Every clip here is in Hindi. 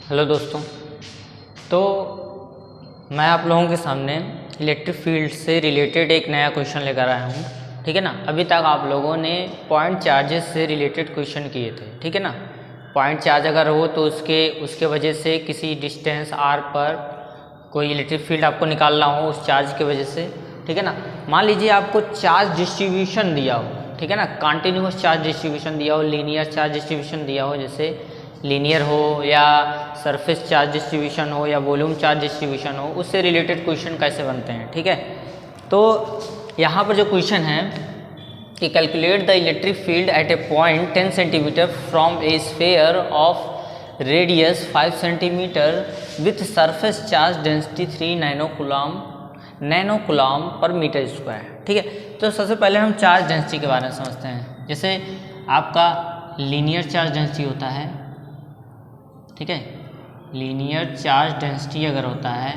हेलो दोस्तों। तो मैं आप लोगों के सामने इलेक्ट्रिक फील्ड से रिलेटेड एक नया क्वेश्चन लेकर आया हूँ। ठीक है ना। अभी तक आप लोगों ने पॉइंट चार्जेस से रिलेटेड क्वेश्चन किए थे। ठीक है ना। पॉइंट चार्ज अगर हो तो उसके वजह से किसी डिस्टेंस r पर कोई इलेक्ट्रिक फील्ड आपको निकालना हो उस चार्ज की वजह से। ठीक है ना। मान लीजिए आपको चार्ज डिस्ट्रीब्यूशन दिया हो, ठीक है ना, कंटिन्यूअस चार्ज डिस्ट्रीब्यूशन दिया हो, लीनियर चार्ज डिस्ट्रीब्यूशन दिया हो, जैसे लीनियर हो या सरफेस चार्ज डिस्ट्रीब्यूशन हो या वॉल्यूम चार्ज डिस्ट्रीब्यूशन हो, उससे रिलेटेड क्वेश्चन कैसे बनते हैं। ठीक है। तो यहाँ पर जो क्वेश्चन है कि calculate the electric field at a point 10 centimetre from a sphere of radius 5 centimetre with surface charge density 3 nano coulomb per metre square. ठीक है। तो सबसे पहले हम चार्ज डेंसिटी के बारे में समझते हैं। जैसे आपका लीनियर चार्ज डेंसिटी होता है, ठीक है, लीनियर चार्ज डेंसिटी अगर होता है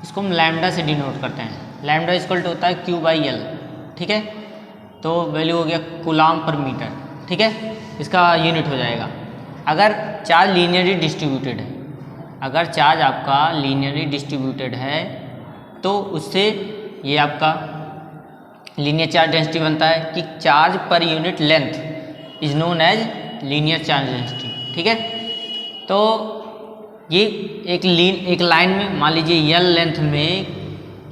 इसको हम लैम्डा से डिनोट करते हैं। लैम्डा इक्वल टू होता है Q/L। ठीक है। तो वैल्यू हो गया कूलम पर मीटर। ठीक है। इसका यूनिट हो जाएगा। अगर चार्ज लीनियरली डिस्ट्रीब्यूटेड है, अगर चार्ज आपका लीनियरली डिस्ट्रीब्यूटेड है तो उससे ये आपका लीनियर चार्ज डेंसिटी बनता है कि charge per unit length is known as linear charge density. ठीक है। तो ये एक लाइन में मान लीजिए L लेंथ में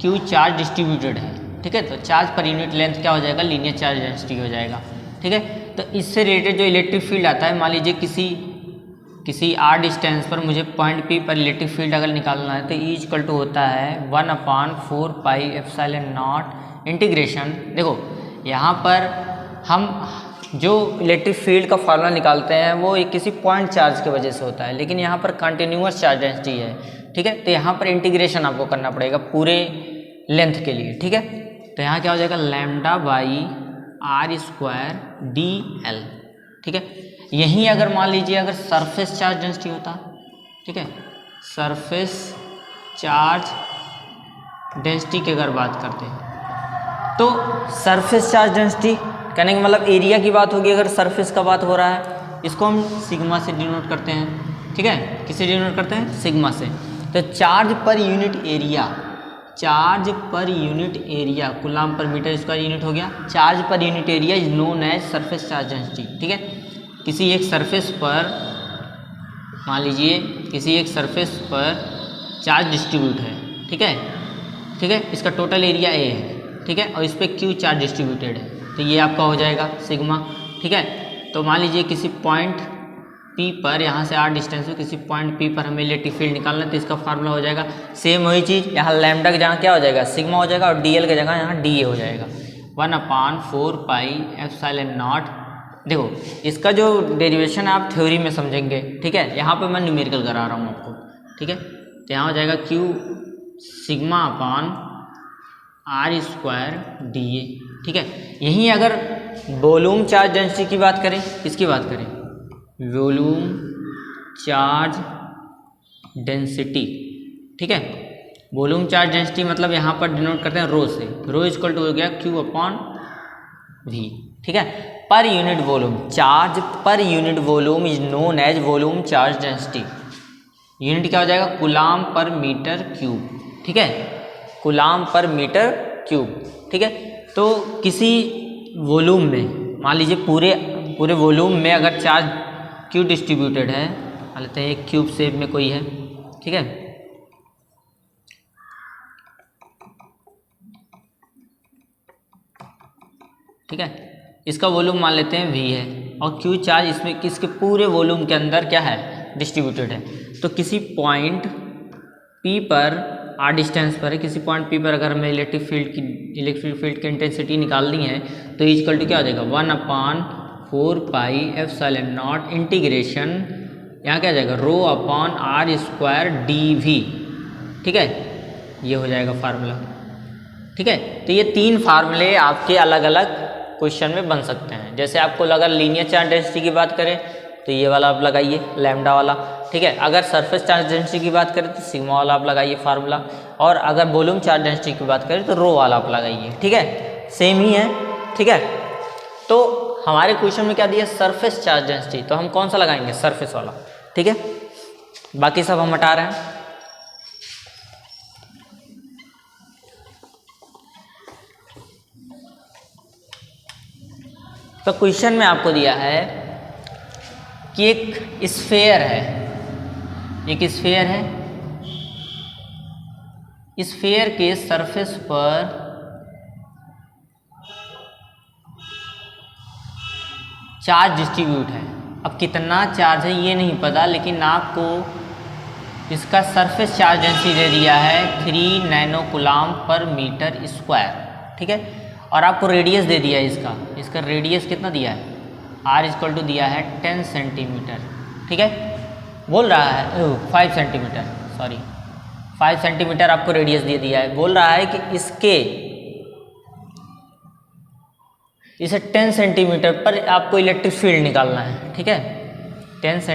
Q चार्ज डिस्ट्रीब्यूटेड है। ठीक है। तो चार्ज पर यूनिट लेंथ क्या हो जाएगा, लीनियर चार्ज डेंसिटी हो जाएगा। ठीक है। तो इससे रिलेटेड जो इलेक्ट्रिक फील्ड आता है, मान लीजिए किसी r डिस्टेंस पर मुझे पॉइंट P पर इलेक्ट्रिक फील्ड अगर निकालना है तो E इक्वल टू होता है 1/4πε0 इंटीग्रेशन। देखो यहाँ पर हम जो इलेक्ट्रिक फील्ड का फार्मूला निकालते हैं वो एक किसी पॉइंट चार्ज की वजह से होता है, लेकिन यहाँ पर कंटिन्यूअस चार्ज डेंसिटी है। ठीक है। तो यहाँ पर इंटीग्रेशन आपको करना पड़ेगा पूरे लेंथ के लिए। ठीक है। तो यहाँ क्या हो जाएगा, λ/r² dl। ठीक है। यहीं अगर मान लीजिए अगर सरफेस चार्ज डेंसिटी होता, ठीक है, सरफेस चार्ज डेंसिटी की अगर बात करते हैं तो सरफेस चार्ज डेंसिटी कहने का मतलब एरिया की बात होगी। अगर सरफेस का बात हो रहा है इसको हम सिग्मा से डिनोट करते हैं। ठीक है। किससे डिनोट करते हैं, सिग्मा से। तो charge per unit area coulomb per metre square unit हो गया। Charge per unit area is known as surface charge density. ठीक है। किसी एक सरफेस पर मान लीजिए किसी एक सरफेस पर चार्ज डिस्ट्रीब्यूट है। ठीक है। ठीक है। इसका टोटल एरिया A है। ठीक है। और इस पर Q चार्ज डिस्ट्रीब्यूटेड है तो ये आपका हो जाएगा सिग्मा। ठीक है। तो मान लीजिए किसी पॉइंट P पर, यहाँ से r डिस्टेंस में किसी पॉइंट P पर हमें इलेक्ट्रिक फील्ड निकालना है तो इसका फार्मूला हो जाएगा सेम वही चीज़। यहाँ लैम्डा की जगह क्या हो जाएगा, सिग्मा हो जाएगा, और dl की जगह यहाँ dA हो जाएगा 1/4πε0। देखो इसका जो डेरिवेशन है आप थ्योरी में समझेंगे। ठीक है। यहाँ पे मैं न्यूमेरिकल करा रहा हूँ आपको। ठीक है। तो यहाँ हो जाएगा Q σ/r² dA। ठीक है। यहीं अगर वॉल्यूम चार्ज डेंसिटी की बात करें, किसकी बात करें, वॉल्यूम चार्ज डेंसिटी। ठीक है। वॉल्यूम चार्ज डेंसिटी मतलब यहाँ पर डिनोट करते हैं रो से। रो इक्वल टू हो गया Q/V। ठीक है। Per unit volume, charge per unit volume is known as volume charge density. Unit क्या हो जाएगा, कूलम पर मीटर क्यूब। ठीक है। Coulomb per metre cube. ठीक है। तो किसी वॉल्यूम में मान लीजिए पूरे वॉल्यूम में अगर चार्ज Q डिस्ट्रीब्यूटेड है, मान लेते हैं एक क्यूब शेप में कोई है। ठीक है। ठीक है। इसका वॉल्यूम मान लेते हैं V है और Q चार्ज इसमें किसके पूरे वॉल्यूम के अंदर क्या है, डिस्ट्रीब्यूटेड है। तो किसी पॉइंट P पर r डिस्टेंस पर है, किसी पॉइंट P पर अगर हमें इलेक्ट्रिक फील्ड की इंटेंसिटी निकालनी है तो इक्वल टू क्या हो जाएगा 1/4πε0 इंटीग्रेशन, यहाँ क्या हो जाएगा ρ/r² dV। ठीक है। ये हो जाएगा फार्मूला। ठीक है। तो ये तीन फार्मूले आपके अलग अलग क्वेश्चन में बन सकते हैं। जैसे आपको अगर लीनियर चार्ज डेंसिटी की बात करें तो ये वाला आप लगाइए लैम्डा वाला। ठीक है। अगर सरफेस चार्ज डेंसिटी की बात करें तो सिग्मा वाला आप लगाइए फार्मूला, और अगर वॉल्यूम चार्ज डेंसिटी की बात करें तो रो वाला आप लगाइए। ठीक है। सेम ही है। ठीक है। तो हमारे क्वेश्चन में क्या दिया, सरफेस चार्ज डेंसिटी, तो हम कौन सा लगाएंगे, सरफेस वाला। ठीक है, बाकी सब हम हटा रहे हैं। तो क्वेश्चन में आपको दिया है कि एक स्फीयर है, एक स्फीयर है, स्फीयर के सरफेस पर चार्ज डिस्ट्रीब्यूट है। अब कितना चार्ज है ये नहीं पता, लेकिन आपको इसका सरफेस चार्ज डेंसिटी दे दिया है 3 नैनो कूलाम पर मीटर स्क्वायर, ठीक है। और आपको रेडियस दे दिया है इसका रेडियस कितना दिया है, r दिया है 10 सेंटीमीटर, ठीक है। बोल रहा है 5 सेंटीमीटर, सॉरी 5 सेंटीमीटर आपको रेडियस दे दिया है। बोल रहा है कि इसे 10 सेंटीमीटर पर आपको इलेक्ट्रिक फील्ड निकालना है, ठीक है। 10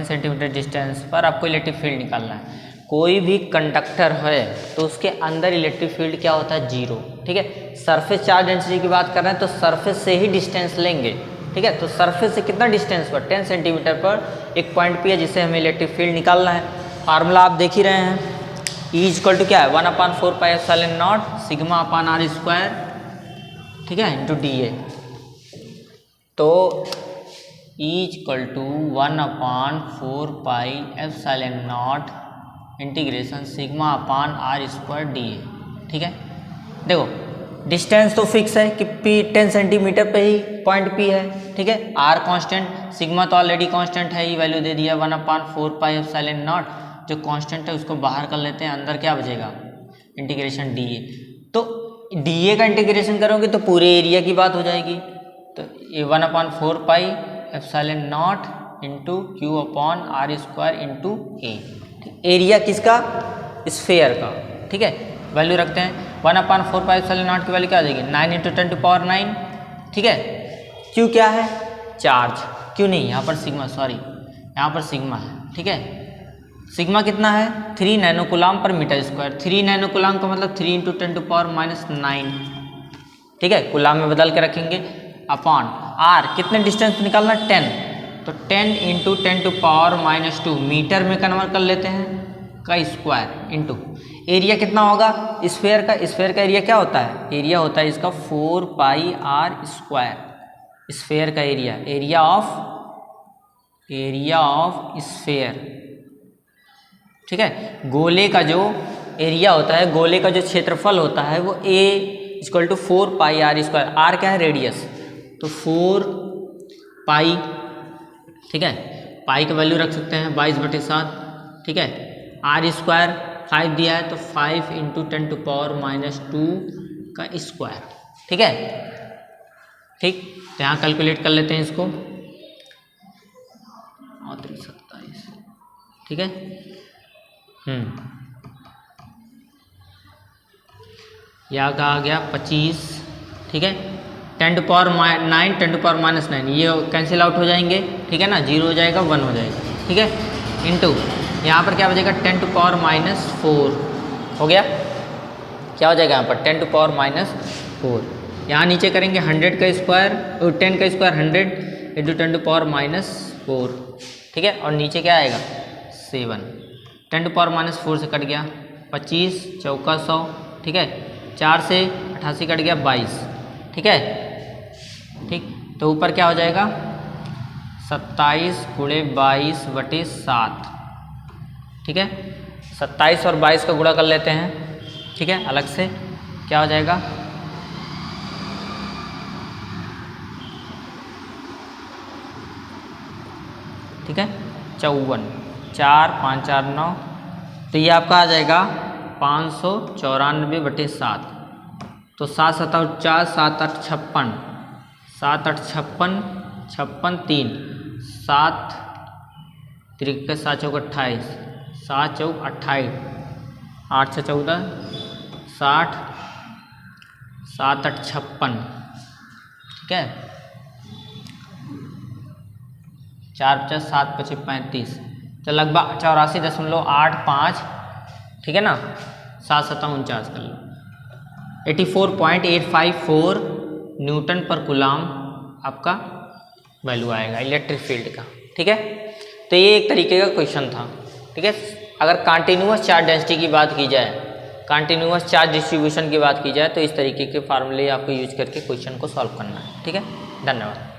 सेंटीमीटर डिस्टेंस पर आपको इलेक्ट्रिक फील्ड निकालना है। कोई भी कंडक्टर है तो उसके अंदर इलेक्ट्रिक फील्ड क्या होता है, 0, ठीक है। सरफेस चार्ज डेंसिटी की बात कर रहे हैं तो सरफेस से ही डिस्टेंस लेंगे, ठीक है। तो सरफेस से कितना डिस्टेंस पर, 10 सेंटीमीटर पर एक पॉइंट पी है जिससे हमें इलेक्ट्रिक फील्ड निकालना है। फार्मूला आप देख ही रहे हैं, E क्या है 1/4πε0 σ/r², ठीक है, इंटू dA। तो E=1/4πε0 इंटीग्रेशन σ/r² dA, ठीक है। देखो डिस्टेंस तो फिक्स है कि P 10 सेंटीमीटर पे ही पॉइंट P है, ठीक है। R कांस्टेंट, सिग्मा तो ऑलरेडी कांस्टेंट है, ये वैल्यू दे दिया 1/4πε0। जो कांस्टेंट है उसको बाहर कर लेते हैं, अंदर क्या बचेगा, इंटीग्रेशन dA। तो dA का इंटीग्रेशन करोगे तो पूरे एरिया की बात हो जाएगी। तो ये 1/4πε0 into Q/r² into A, area किसका, स्फीयर का, ठीक है। वैल्यू रखते हैं 1/4πε0 की वैल्यू क्या आ जाएगी 9 × 10⁹, ठीक है। Q क्या है, चार्ज, Q नहीं यहाँ पर सिग्मा, सॉरी यहाँ पर सिग्मा है, ठीक है। सिग्मा कितना है 3 नैनो कूलाम पर मीटर स्क्वायर। 3 नैनो कूलाम का मतलब 3 × 10⁻⁹, ठीक है, कूलाम में बदल के रखेंगे। अपॉन R कितने डिस्टेंस निकालना 10, तो 10 × 10⁻² मीटर में कन्वर्ट कर लेते हैं का स्क्वायर इंटू एरिया कितना होगा स्फीयर का। स्फीयर का एरिया क्या होता है, एरिया होता है इसका 4πr²। स्फीयर का एरिया ऑफ स्फीयर, ठीक है। गोले का जो एरिया होता है, गोले का जो क्षेत्रफल होता है वो A = 4πr²। R क्या है, रेडियस, तो 4π, ठीक है। पाई का वैल्यू रख सकते हैं 22/7, ठीक है। R² 5 दिया है तो 5 × 10⁻² का स्क्वायर, ठीक है, ठीक। तो यहाँ कैलकुलेट कर लेते हैं इसको, 27, ठीक है। यहाँ का आ गया 25, ठीक है। 10⁻9 10⁻⁹ ये कैंसिल आउट हो जाएंगे, ठीक है ना, 0 हो जाएगा 1 हो जाएगा, ठीक है। इंटू यहाँ पर क्या हो जाएगा 10⁻⁴ हो गया, क्या हो जाएगा यहाँ पर 10⁻⁴। यहाँ नीचे करेंगे 100 का स्क्वायर, 10 का स्क्वायर 100 × 10⁻⁴, ठीक है। और नीचे क्या आएगा 7, 10⁻⁴ से कट गया 25 चौका 100, ठीक है। 4 से 88 कट गया 22, ठीक है, ठीक। तो ऊपर क्या हो जाएगा 27 × 22/7, ठीक है। 27 और 22 का गुणा कर लेते हैं, ठीक है, अलग से क्या हो जाएगा ठीक है 54, 4 5 4 9, तो ये आपका आ जाएगा 594/7। तो 7 7 4 7 8 56, 7 8 56 56 3, 7 3 7 4 28, 7 4 28, 8 6 14 60, 7 8 56, ठीक है। 4 50 7 25 35, तो लगभग 84.85, ठीक है ना, 7 7 49 कर लो, 84.854 न्यूटन पर कूलाम आपका वैल्यू आएगा इलेक्ट्रिक फील्ड का। ठीक है। तो ये एक तरीके का क्वेश्चन था, ठीक है। अगर कंटिन्यूअस चार्ज डेंसिटी की बात की जाए, कंटिन्यूअस चार्ज डिस्ट्रीब्यूशन की बात की जाए, तो इस तरीके के फार्मूले आपको यूज करके क्वेश्चन को सॉल्व करना है, ठीक है। धन्यवाद।